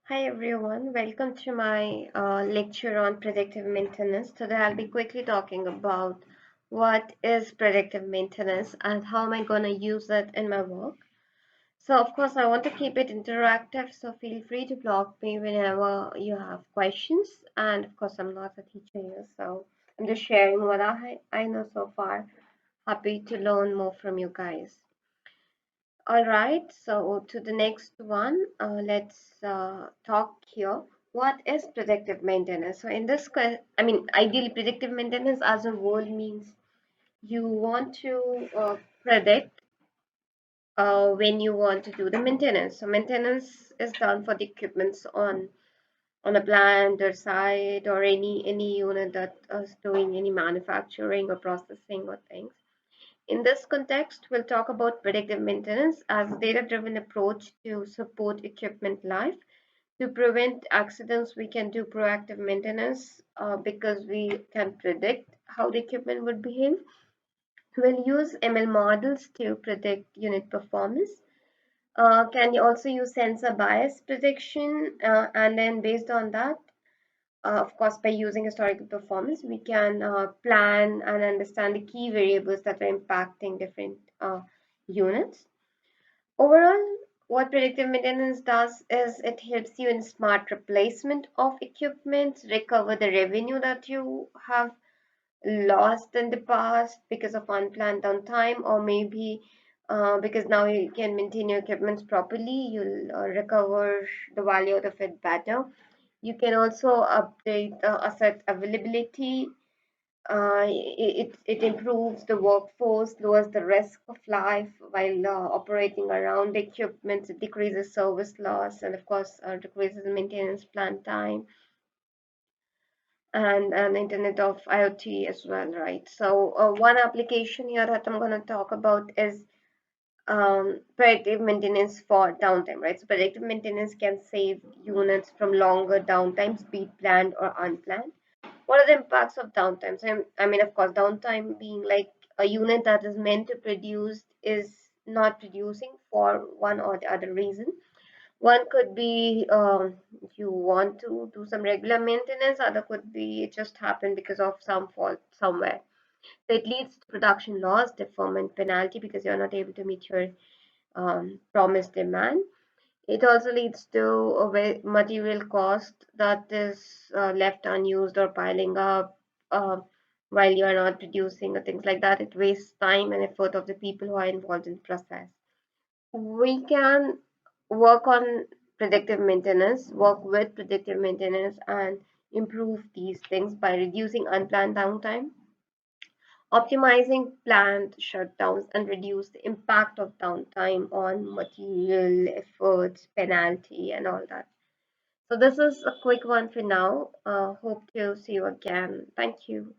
Hi everyone, welcome to my lecture on predictive maintenance. Today I'll be quickly talking about what is predictive maintenance and how am I going to use it in my work. So of course I want to keep it interactive, so feel free to block me whenever you have questions. And of course I'm not a teacher here, so I'm just sharing what I know so far. Happy to learn more from you guys. All right, so to the next one, let's talk here. What is predictive maintenance? So in this, ideally, predictive maintenance as a word means you want to predict when you want to do the maintenance. So maintenance is done for the equipments on a plant or site or any unit that is doing any manufacturing or processing or things. In this context, we'll talk about predictive maintenance as a data-driven approach to support equipment life. To prevent accidents, we can do proactive maintenance because we can predict how the equipment would behave. We'll use ML models to predict unit performance. Can you also use sensor bias prediction? And then based on that, of course, by using historical performance, we can plan and understand the key variables that are impacting different units. Overall, what predictive maintenance does is it helps you in smart replacement of equipment, recover the revenue that you have lost in the past because of unplanned downtime, or maybe because now you can maintain your equipment properly, you'll recover the value out of it better. You can also update asset availability. It improves the workforce, lowers the risk of life while operating around the equipment, it decreases service loss, and of course, decreases maintenance plan time and Internet of IoT as well, right? So, one application here that I'm going to talk about is predictive maintenance for downtime, right? So, predictive maintenance can save units from longer downtimes, be it planned or unplanned. What are the impacts of downtime? So, of course, downtime being like a unit that is meant to produce is not producing for one or the other reason. One could be you want to do some regular maintenance, other could be it just happened because of some fault somewhere. So it leads to production loss, deferment penalty because you're not able to meet your promised demand. It also leads to a material cost that is left unused or piling up while you are not producing or things like that. It wastes time and effort of the people who are involved in the process. We can work on predictive maintenance, work with predictive maintenance, and improve these things by reducing unplanned downtime, optimizing planned shutdowns, and reduce the impact of downtime on material, efforts, penalty, and all that. So this is a quick one for now. Hope to see you again. Thank you.